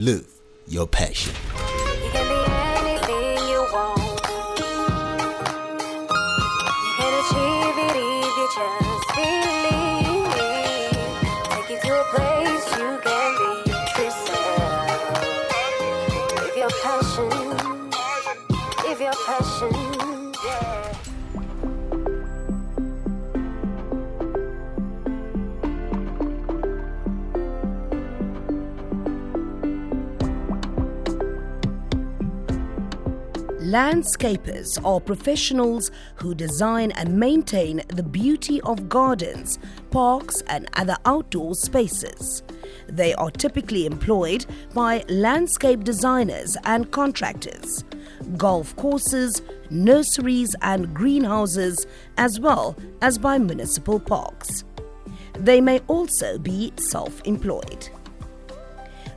Live your passion. You can be anything you want. You can achieve it if you just believe. Take you to a place you can be your true self. Live your passion. Live your passion. Yeah. Landscapers are professionals who design and maintain the beauty of gardens, parks, and other outdoor spaces. They are typically employed by landscape designers and contractors, golf courses, nurseries, and greenhouses, as well as by municipal parks. They may also be self-employed.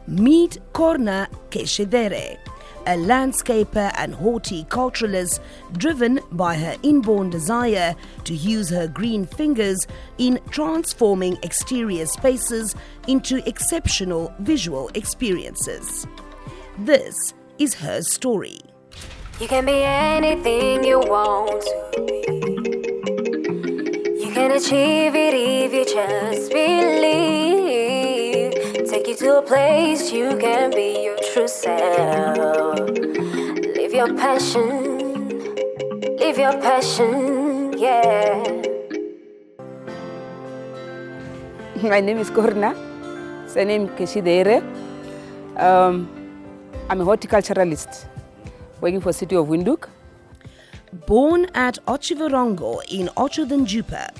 Meet Corna Ketjizere, a landscaper and horticulturalist driven by her inborn desire to use her green fingers in transforming exterior spaces into exceptional visual experiences. This is her story. You can be anything you want to be. You can achieve it if you just believe. Take you to a place you can be your true self. Live your passion, yeah. My name is Corna Ketjizere. I'm a horticulturalist working for the city of Windhoek. Born at Ochivarongo in Ochudanjupa,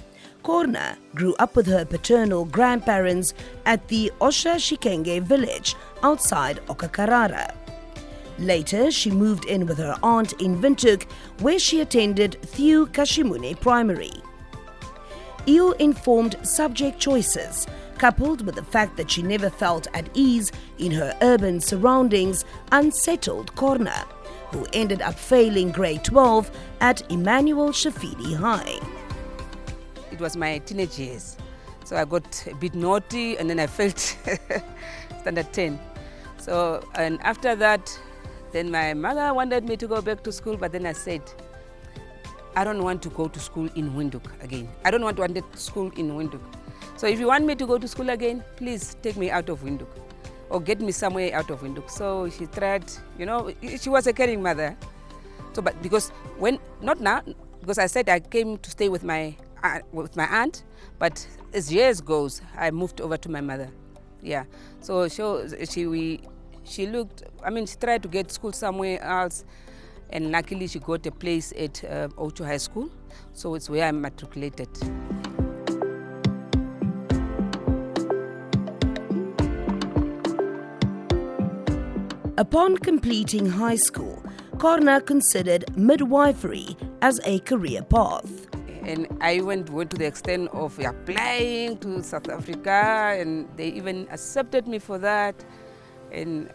Corna grew up with her paternal grandparents at the Osha Shikenge village outside Okakarara. Later, she moved in with her aunt in Windhoek, where she attended Thew Kashimune Primary. Ill-informed subject choices, coupled with the fact that she never felt at ease in her urban surroundings, unsettled Corna, who ended up failing grade 12 at Emmanuel Shafidi High. It was my teenage years, so I got a bit naughty and then I felt standard 10. So, and after that, then my mother wanted me to go back to school, but then I said, I don't want to go to school in Windhoek again. I don't want to attend school in Windhoek. So if you want me to go to school again, please take me out of Windhoek or get me somewhere out of Windhoek. So she tried, she was a caring mother. So, but because because I said I came to stay with my aunt, but as years goes, I moved over to my mother. Yeah, so she looked, she tried to get school somewhere else, and luckily she got a place at Ocho High School, so it's where I matriculated. Upon completing high school, Corna considered midwifery as a career path. And I went to the extent of applying to South Africa, and they even accepted me for that. And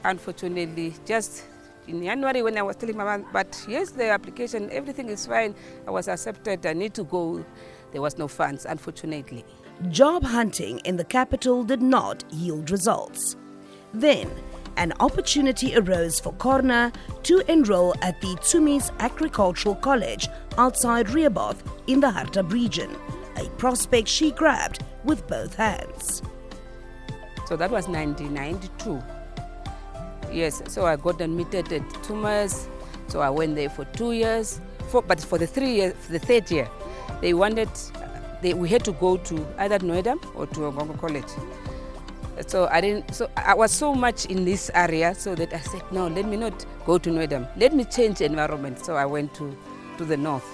unfortunately, just in January when I was telling my mom, but yes, the application, everything is fine, I was accepted, I need to go. There was no funds, unfortunately. Job hunting in the capital did not yield results. Then, an opportunity arose for Corna to enroll at the Tsumis Agricultural College outside Rehoboth in the Hartab region, a prospect she grabbed with both hands. So that was 1992. Yes, so I got admitted at Tsumis, so I went there for 2 years. But for the third year, we had to go to either Noedam or to Ogongo College. So I was so much in this area, so that I said, no, let me not go to Noedam. Let me change environment. So I went to the north,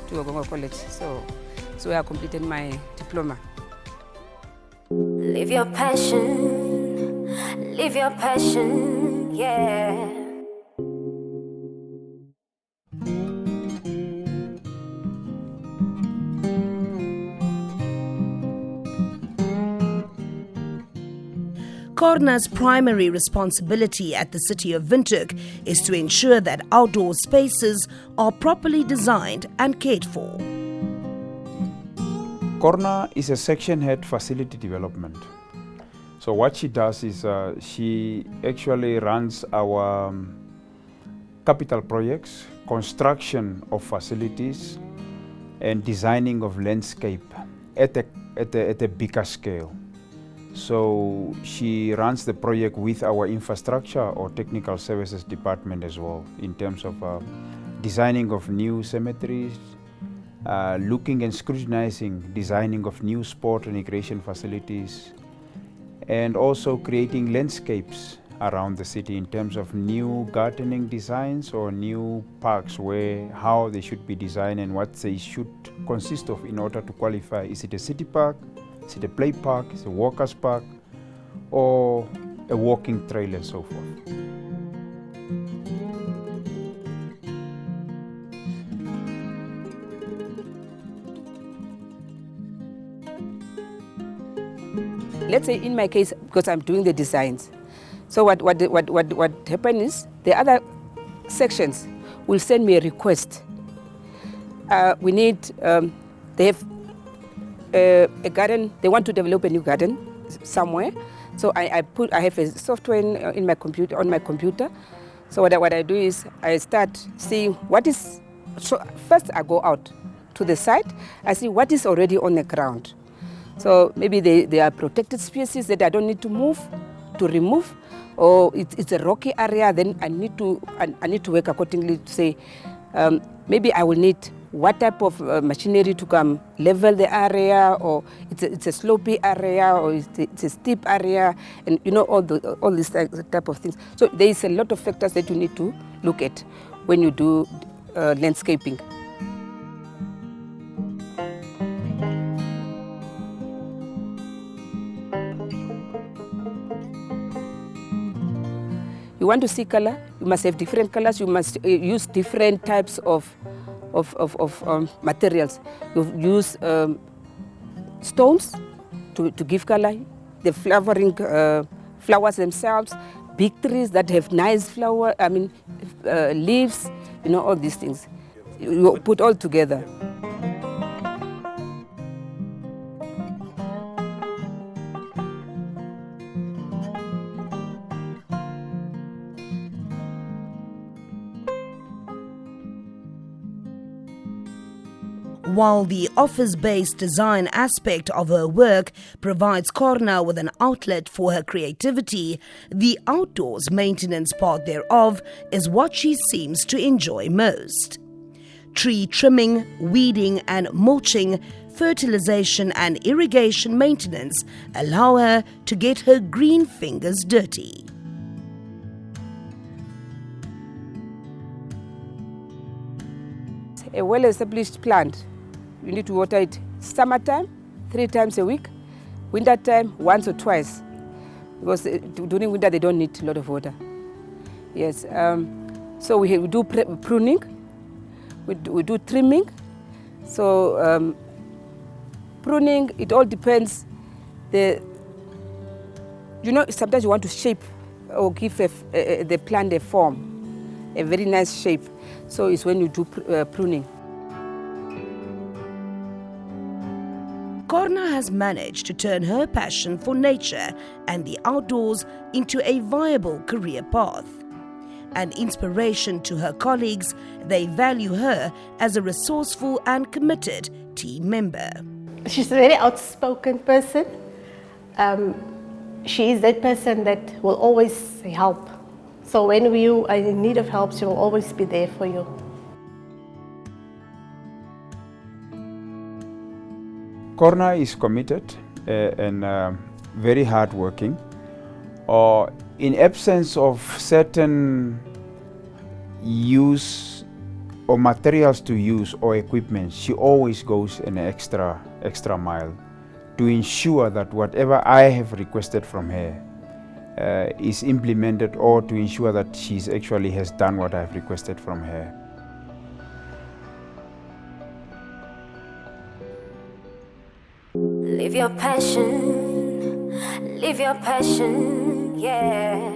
to Ogongo College. So I completed my diploma. Live your passion, yeah. Corna's primary responsibility at the city of Windhoek is to ensure that outdoor spaces are properly designed and cared for. Corna is a section head facility development. So what she does is she actually runs our capital projects, construction of facilities, and designing of landscape at a bigger scale. So she runs the project with our infrastructure or technical services department as well, in terms of designing of new cemeteries, looking and scrutinizing designing of new sport and recreation facilities, and also creating landscapes around the city in terms of new gardening designs or new parks, where how they should be designed and what they should consist of in order to qualify. Is it a city park? Is it a play park? Is it a walkers park? Or a walking trail and so forth? Let's say in my case, because I'm doing the designs, so what happened is the other sections will send me a request. We need, they have a garden, they want to develop a new garden somewhere. So I have a software in my computer, on my computer. So what I do is I start seeing what is, so first I go out to the site, I see what is already on the ground. So maybe they are protected species that I don't need to remove, or it's a rocky area, then I need to work accordingly to say, maybe I will need what type of machinery to come level the area, or it's a slopey area, or it's a steep area, and you know, all these type of things. So there is a lot of factors that you need to look at when you do landscaping. You want to see color, you must have different colors, you must use different types of materials. You use stones to give color, the flowering flowers themselves, big trees that have nice leaves, you know, all these things. You put all together. While the office-based design aspect of her work provides Corna with an outlet for her creativity, the outdoors maintenance part thereof is what she seems to enjoy most. Tree trimming, weeding and mulching, fertilization and irrigation maintenance allow her to get her green fingers dirty. A well-established plant, you need to water it summertime 3 times a week, wintertime once or twice, because during winter they don't need a lot of water. Yes, so we do pruning, we do trimming. So pruning, it all depends. You know, sometimes you want to shape or give the plant a form, a very nice shape. So it's when you do pruning. Corna has managed to turn her passion for nature and the outdoors into a viable career path. An inspiration to her colleagues, they value her as a resourceful and committed team member. She's a very outspoken person. She is that person that will always help. So when you are in need of help, she will always be there for you. Corna is committed and very hardworking. In absence of certain use or materials to use or equipment, she always goes an extra mile to ensure that whatever I have requested from her is implemented, or to ensure that she actually has done what I have requested from her. Live your passion, yeah.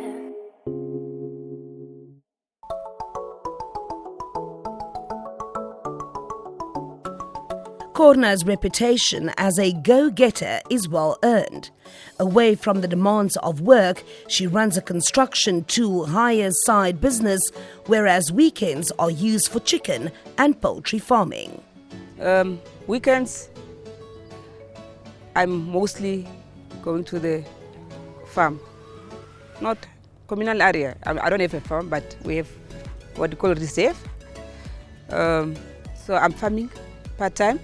Corna's reputation as a go-getter is well earned. Away from the demands of work, she runs a construction tool hire side business, whereas weekends are used for chicken and poultry farming. Weekends, I'm mostly going to the farm, not communal area. I don't have a farm, but we have what you call reserve. So I'm farming part-time.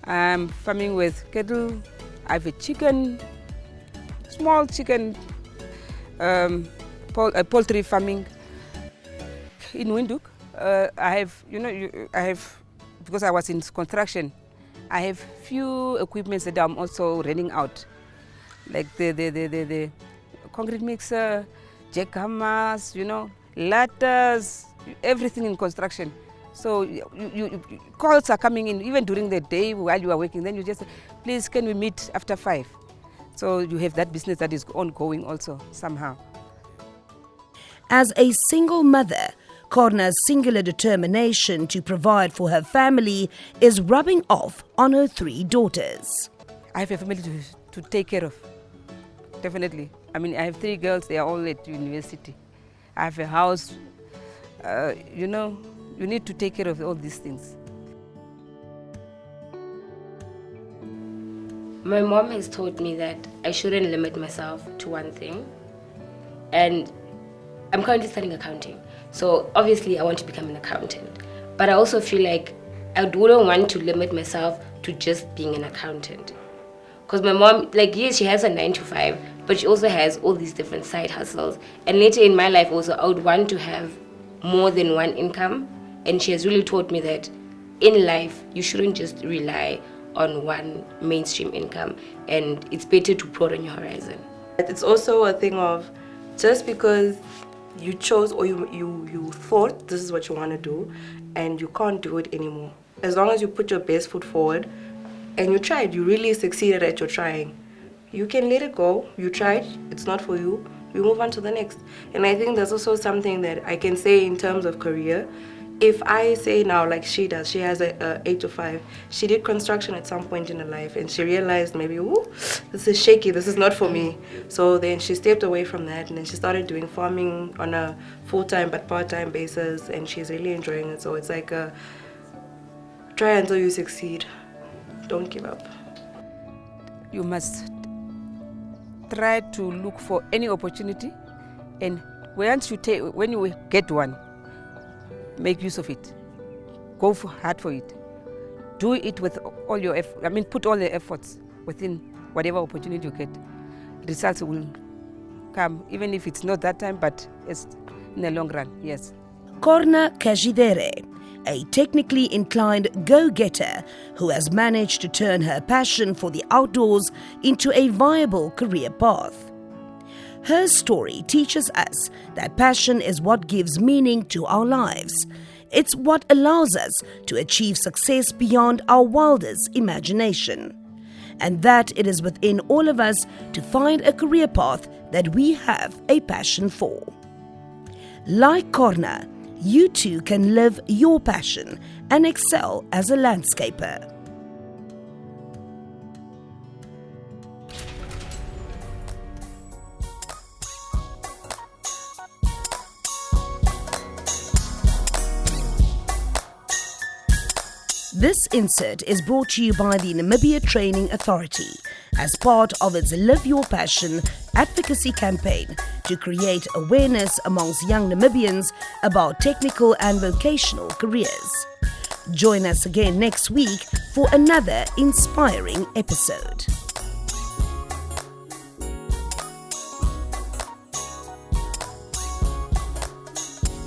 I'm farming with cattle. I have a chicken, small chicken, poultry farming. In Windhoek, I have, because I was in construction, I have few equipments that I'm also renting out, like the concrete mixer, jackhammers, ladders, everything in construction. So calls are coming in even during the day while you are working. Then you just say, please, can we meet after 5? So you have that business that is ongoing also somehow. As a single mother, Corna's singular determination to provide for her family is rubbing off on her 3 daughters. I have a family to take care of, definitely. I mean, I have 3 girls, they are all at university. I have a house, you need to take care of all these things. My mom has taught me that I shouldn't limit myself to one thing. And I'm currently studying accounting. So obviously I want to become an accountant. But I also feel like I wouldn't want to limit myself to just being an accountant. Because my mom, yes, she has a 9 to 5, but she also has all these different side hustles. And later in my life also, I would want to have more than one income. And she has really taught me that in life, you shouldn't just rely on one mainstream income, and it's better to broaden your horizon. It's also a thing of just because you chose or you thought this is what you want to do and you can't do it anymore. As long as you put your best foot forward and you tried, you really succeeded at your trying, you can let it go. You tried, it's not for you, you move on to the next. And I think there's also something that I can say in terms of career. If I say now, like she does, she has a 8 to 5. She did construction at some point in her life, and she realized maybe, ooh, this is shaky, this is not for me. So then she stepped away from that, and then she started doing farming on a full-time but part-time basis, and she's really enjoying it. So it's like try until you succeed. Don't give up. You must try to look for any opportunity, and when you get one, make use of it. Go hard for it. Do it with all your effort. Put all the efforts within whatever opportunity you get. Results will come, even if it's not that time, but it's in the long run, yes. Corna Ketjizere, a technically inclined go-getter who has managed to turn her passion for the outdoors into a viable career path. Her story teaches us that passion is what gives meaning to our lives. It's what allows us to achieve success beyond our wildest imagination. And that it is within all of us to find a career path that we have a passion for. Like Corna, you too can live your passion and excel as a landscaper. This insert is brought to you by the Namibia Training Authority as part of its Live Your Passion advocacy campaign to create awareness amongst young Namibians about technical and vocational careers. Join us again next week for another inspiring episode.